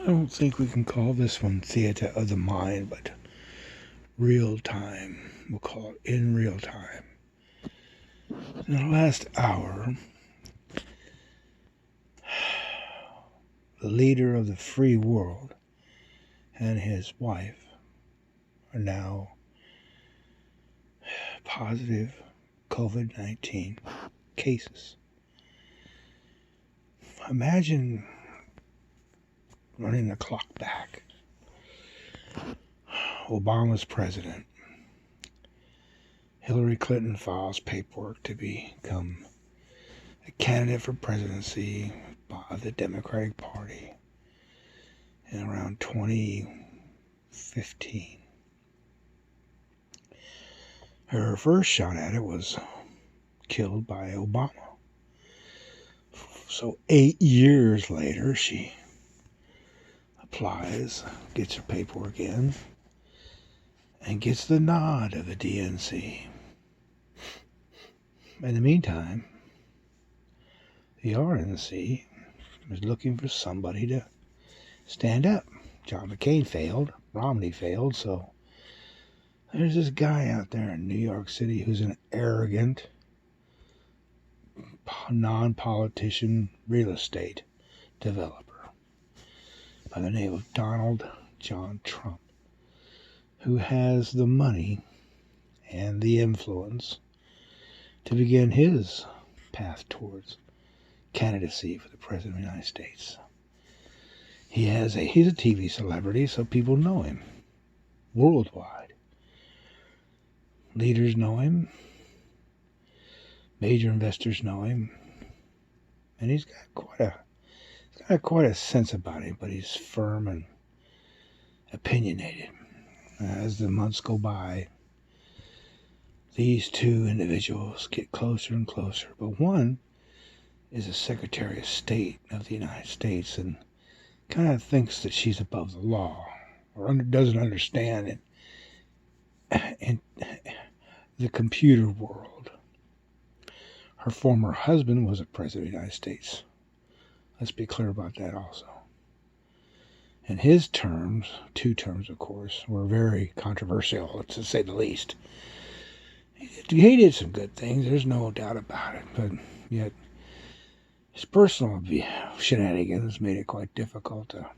I don't think we can call this one theater of the mind, but real time. We'll call it in real time. In the last hour, the leader of the free world and his wife are now positive COVID-19 cases. Imagine running the clock back. Obama's president. Hillary Clinton files paperwork to become a candidate for presidency by the Democratic Party in around 2015. Her first shot at it was killed by Obama. So 8 years later, she applies, gets her paperwork in, and gets the nod of the DNC. In the meantime, the RNC is looking for somebody to stand up. John McCain failed, Romney failed, so there's this guy out there in New York City who's an arrogant, non-politician real estate developer by the name of Donald John Trump, who has the money and the influence to begin his path towards candidacy for the President of the United States. He's a TV celebrity, so people know him worldwide. Leaders know him. Major investors know him. And he's got quite a sense about him, but he's firm and opinionated. As the months go by, these two individuals get closer and closer. But one is a Secretary of State of the United States and kind of thinks that she's above the law or doesn't understand it in the computer world. Her former husband was a president of the United States. Let's be clear about that also. And his terms, 2 terms of course, were very controversial, to say the least. He did some good things, there's no doubt about it, but yet his personal shenanigans made it quite difficult to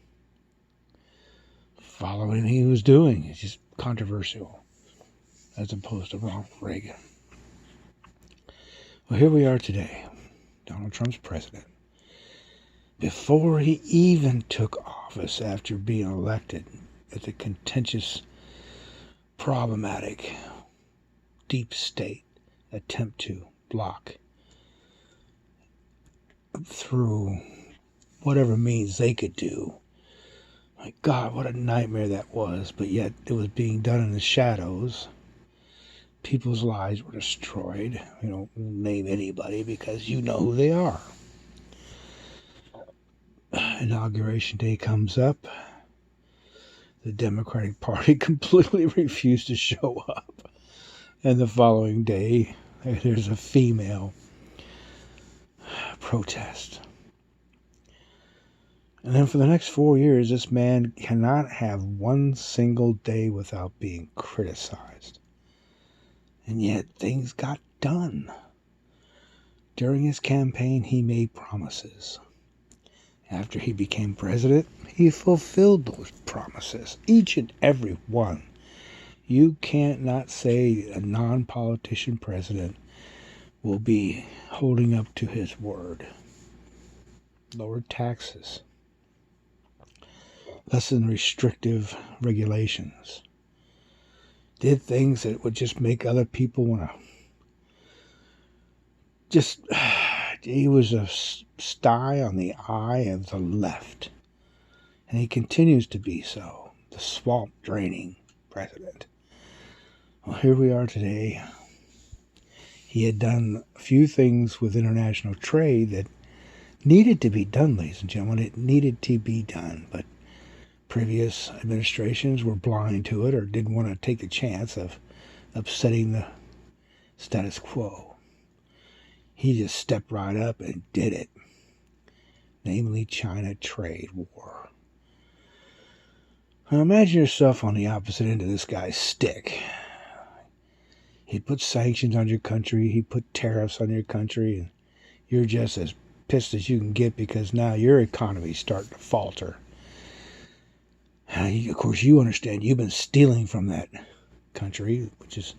follow anything he was doing. It's just controversial, as opposed to Ronald Reagan. Well, here we are today. Donald Trump's president. Before he even took office after being elected at the contentious, problematic, deep state attempt to block through whatever means they could do. My God, what a nightmare that was, but yet it was being done in the shadows. People's lives were destroyed. You don't name anybody because you know who they are. Inauguration day comes up. The Democratic Party completely refused to show up. And the following day, there's a female protest. And then for the next 4 years, this man cannot have one single day without being criticized. And yet things got done. During his campaign, he made promises. After he became president, he fulfilled those promises, each and every one. You can't not say a non-politician president will be holding up to his word. Lowered taxes, lessened restrictive regulations, did things that would just make other people want to he was a sty on the eye of the left. And he continues to be so. The swamp draining president. Well, here we are today. He had done a few things with international trade that needed to be done, ladies and gentlemen. It needed to be done. But previous administrations were blind to it or didn't want to take the chance of upsetting the status quo. He just stepped right up and did it. Namely, China trade war. Now imagine yourself on the opposite end of this guy's stick. He put sanctions on your country, he put tariffs on your country, and you're just as pissed as you can get because now your economy's starting to falter. And of course, you understand you've been stealing from that country, which is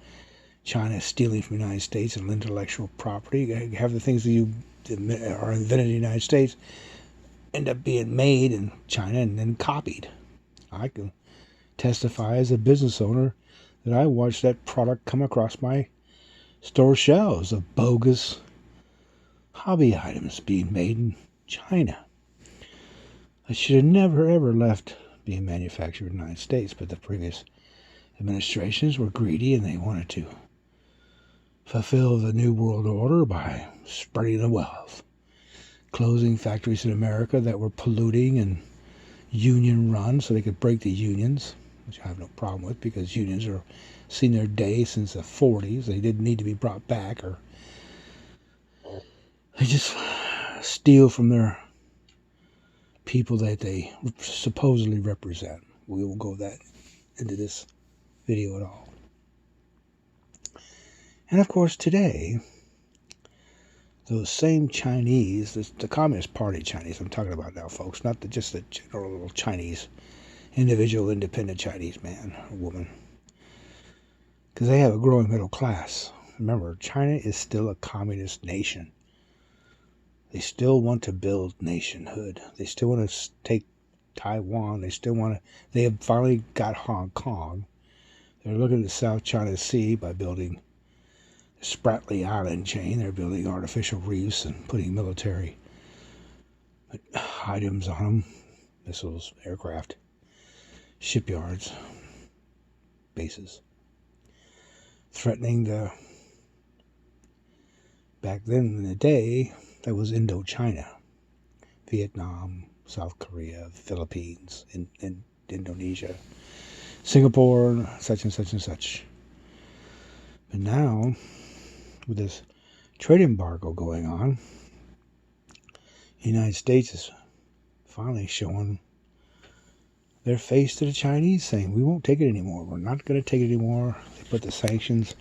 China stealing from the United States and intellectual property. You have the things that you are invented in the United States end up being made in China and then copied. I can testify as a business owner that I watched that product come across my store shelves of bogus hobby items being made in China. I should have never ever left being manufactured in the United States, but the previous administrations were greedy and they wanted to fulfill the New World Order by spreading the wealth, closing factories in America that were polluting and union run so they could break the unions, which I have no problem with because unions are seen their day since the 40s. They didn't need to be brought back, or they just steal from their people that they supposedly represent. We won't go that into this video at all. And of course today, those same Chinese, the Communist Party Chinese I'm talking about now, folks, not just the general Chinese, individual independent Chinese man or woman, because they have a growing middle class. Remember, China is still a communist nation. They still want to build nationhood. They still want to take Taiwan. They have finally got Hong Kong. They're looking at the South China Sea by building the Spratly Island chain. They're building artificial reefs and putting military items on them, missiles, aircraft, shipyards, bases, threatening back then in the day, that was Indochina, Vietnam, South Korea, Philippines, Indonesia, Singapore, such and such and such. But now, with this trade embargo going on, the United States is finally showing their face to the Chinese, saying, we won't take it anymore. We're not going to take it anymore. They put the sanctions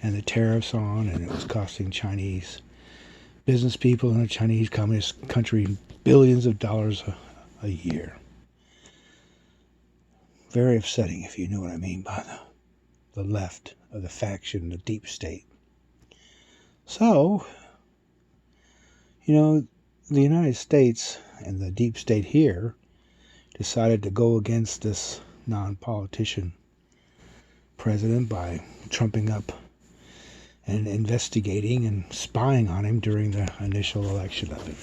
and the tariffs on, and it was costing Chinese business people in a Chinese communist country billions of dollars a year. Very upsetting, if you know what I mean by the left of the faction, the deep state. So, the United States and the deep state here decided to go against this non-politician president by trumping up and investigating and spying on him during the initial election of him,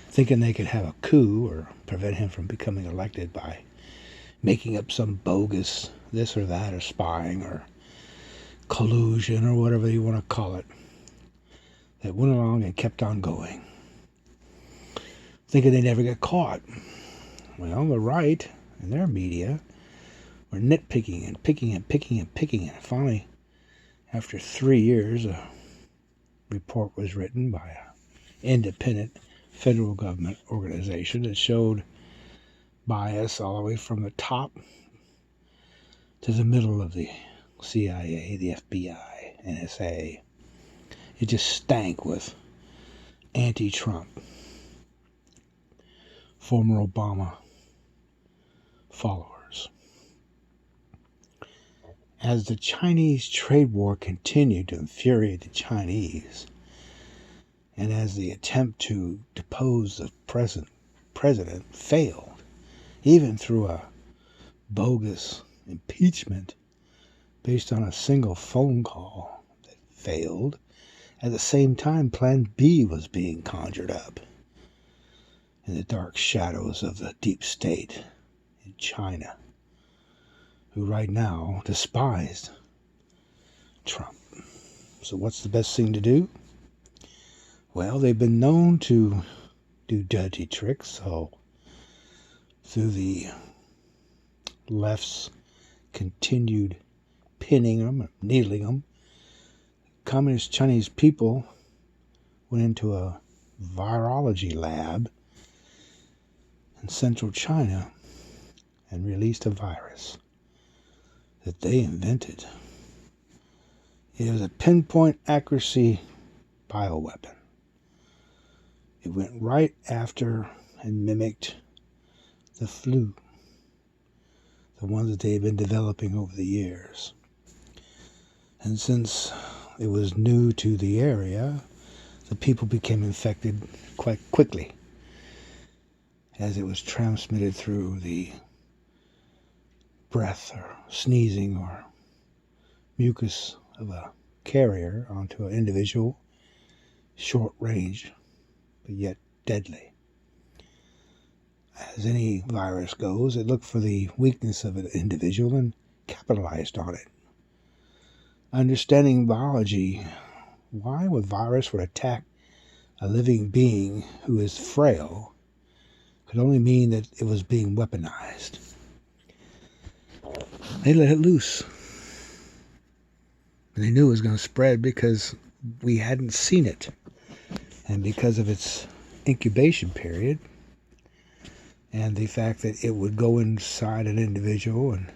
thinking they could have a coup or prevent him from becoming elected by making up some bogus this or that, or spying or collusion or whatever you want to call it, that went along and kept on going, thinking they never get caught. Well, the right and their media were nitpicking and picking and picking and picking, and finally, after 3 years, a report was written by an independent federal government organization that showed bias all the way from the top to the middle of the CIA, the FBI, NSA. It just stank with anti-Trump, former Obama followers. As the Chinese trade war continued to infuriate the Chinese, and as the attempt to depose the present president failed, even through a bogus impeachment based on a single phone call that failed, at the same time Plan B was being conjured up in the dark shadows of the deep state in China, who right now despised Trump. So what's the best thing to do? Well, they've been known to do dirty tricks, so through the left's continued pinning them, needling them, communist Chinese people went into a virology lab in central China and released a virus that they invented. It was a pinpoint accuracy bioweapon. It went right after and mimicked the flu, the ones that they had been developing over the years. And since it was new to the area, the people became infected quite quickly, as it was transmitted through the breath or sneezing or mucus of a carrier onto an individual, short range, but yet deadly. As any virus goes, it looked for the weakness of an individual and capitalized on it. Understanding biology, why a virus would attack a living being who is frail could only mean that it was being weaponized. They let it loose. And they knew it was going to spread because we hadn't seen it. And because of its incubation period and the fact that it would go inside an individual and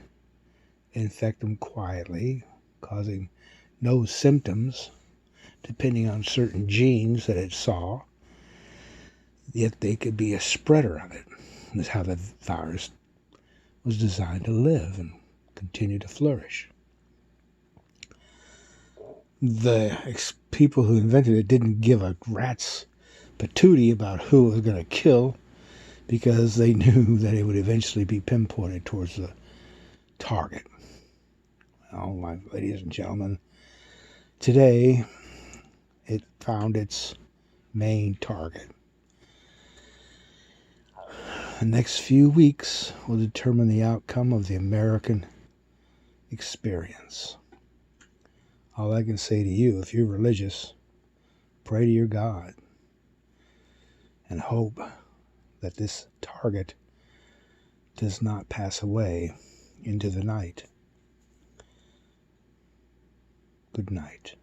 infect them quietly, causing no symptoms, depending on certain genes that it saw, yet they could be a spreader of it. That's how the virus was designed to live and continue to flourish. The people who invented it didn't give a rat's patootie about who it was going to kill, because they knew that it would eventually be pinpointed towards the target. Well, my ladies and gentlemen, today it found its main target. The next few weeks will determine the outcome of the American experience. All I can say to you, if you're religious, pray to your God and hope that this target does not pass away into the night. Good night.